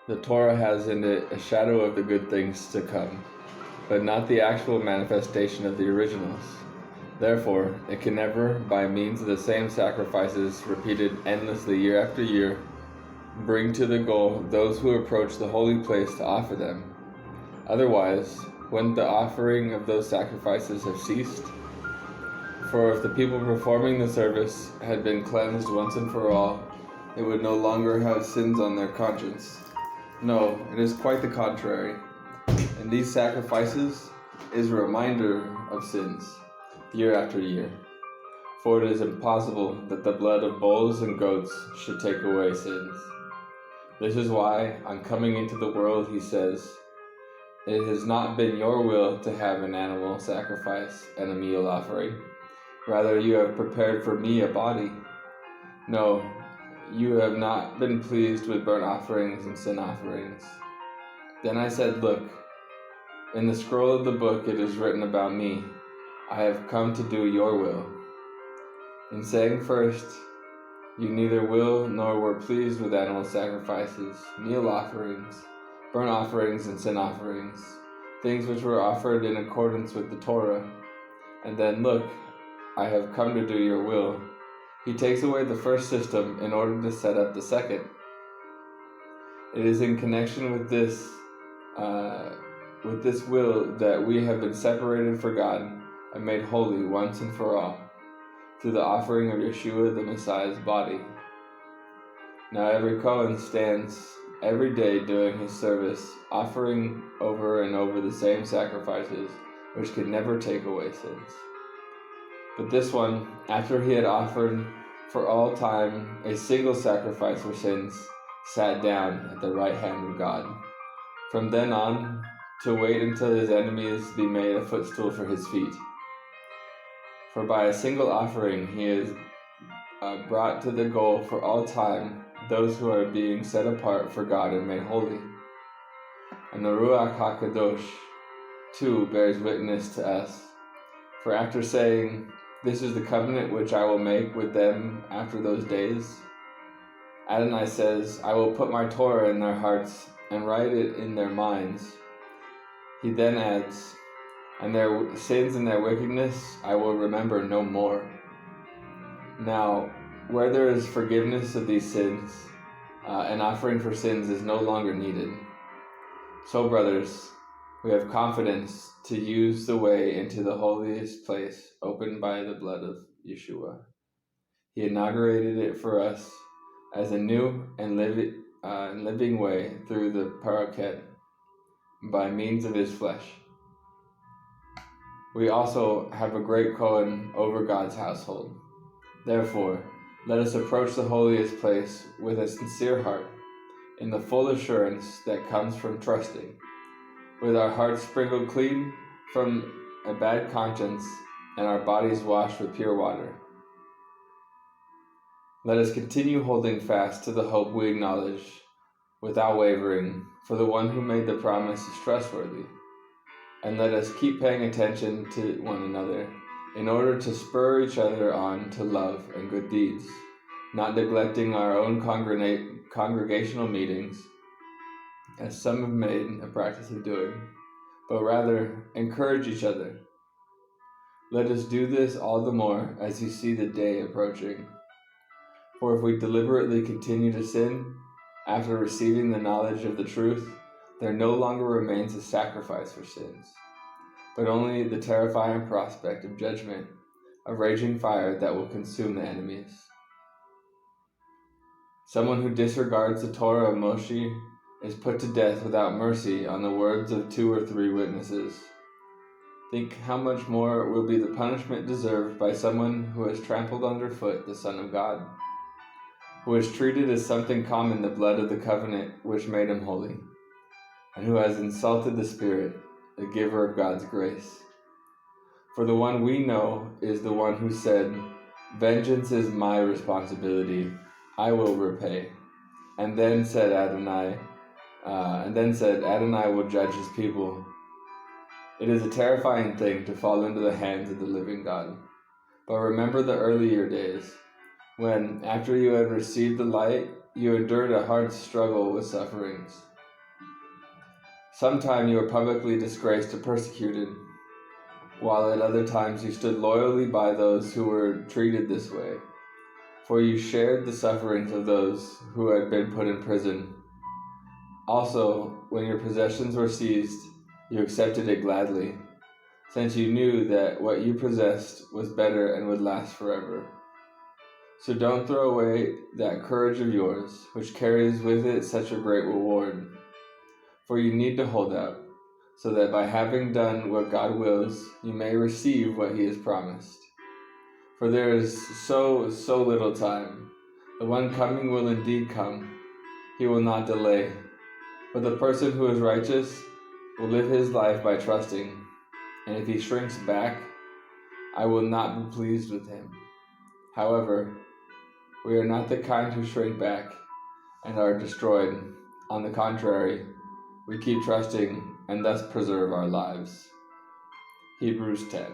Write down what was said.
The Torah has in it a shadow of the good things to come, but not the actual manifestation of the originals. Therefore, it can never, by means of the same sacrifices repeated endlessly year after year, bring to the goal those who approach the holy place to offer them. Otherwise, wouldn't the offering of those sacrifices have ceased? For if the people performing the service had been cleansed once and for all, it would no longer have sins on their conscience. No, it is quite the contrary. And these sacrifices is a reminder of sins, year after year. For it is impossible that the blood of bulls and goats should take away sins. This is why, on coming into the world, he says, "It has not been your will to have an animal sacrifice and a meal offering. Rather, you have prepared for me a body. No, you have not been pleased with burnt offerings and sin offerings." Then I said, "Look, in the scroll of the book it is written about me. I have come to do your will." In saying first, you neither will nor were pleased with animal sacrifices, meal offerings, burnt offerings, and sin offerings, things which were offered in accordance with the Torah. And then, look, I have come to do your will. He takes away the first system in order to set up the second. It is in connection with this will that we have been separated for God and made holy once and for all, through the offering of Yeshua the Messiah's body. Now every Kohen stands every day doing his service, offering over and over the same sacrifices, which can never take away sins. But this one, after he had offered for all time a single sacrifice for sins, sat down at the right hand of God. From then on, to wait until his enemies be made a footstool for his feet. For by a single offering he has brought to the goal for all time those who are being set apart for God and made holy. And the Ruach HaKadosh too bears witness to us. For after saying, "This is the covenant which I will make with them after those days," Adonai says, "I will put my Torah in their hearts and write it in their minds." He then adds, "And their sins and their wickedness I will remember no more." Now, where there is forgiveness of these sins, an offering for sins is no longer needed. So, brothers, we have confidence to use the way into the holiest place opened by the blood of Yeshua. He inaugurated it for us as a new and living way through the Paraket by means of his flesh. We also have a great Kohen over God's household. Therefore, let us approach the holiest place with a sincere heart, in the full assurance that comes from trusting, with our hearts sprinkled clean from a bad conscience and our bodies washed with pure water. Let us continue holding fast to the hope we acknowledge without wavering, for the one who made the promise is trustworthy. And let us keep paying attention to one another in order to spur each other on to love and good deeds, not neglecting our own congregational meetings, as some have made a practice of doing, but rather encourage each other. Let us do this all the more as you see the day approaching. For if we deliberately continue to sin, after receiving the knowledge of the truth, there no longer remains a sacrifice for sins, but only the terrifying prospect of judgment, a raging fire that will consume the enemies. Someone who disregards the Torah of Moshe is put to death without mercy on the words of 2 or 3 witnesses. Think how much more will be the punishment deserved by someone who has trampled underfoot the Son of God, who has treated as something common the blood of the covenant which made him holy, and who has insulted the Spirit, the giver of God's grace. For the one we know is the one who said, "Vengeance is my responsibility, I will repay." And then said Adonai will judge his people. It is a terrifying thing to fall into the hands of the living God. But remember the earlier days, when, after you had received the light, you endured a hard struggle with sufferings, Sometime you were publicly disgraced or persecuted, while at other times you stood loyally by those who were treated this way, for you shared the sufferings of those who had been put in prison. Also, when your possessions were seized, you accepted it gladly, since you knew that what you possessed was better and would last forever. So don't throw away that courage of yours, which carries with it such a great reward. For you need to hold out, so that by having done what God wills, you may receive what He has promised. For there is so little time. The one coming will indeed come. He will not delay. But the person who is righteous will live his life by trusting. And if he shrinks back, I will not be pleased with him. However, we are not the kind who shrink back and are destroyed. On the contrary, we keep trusting and thus preserve our lives. Hebrews 10.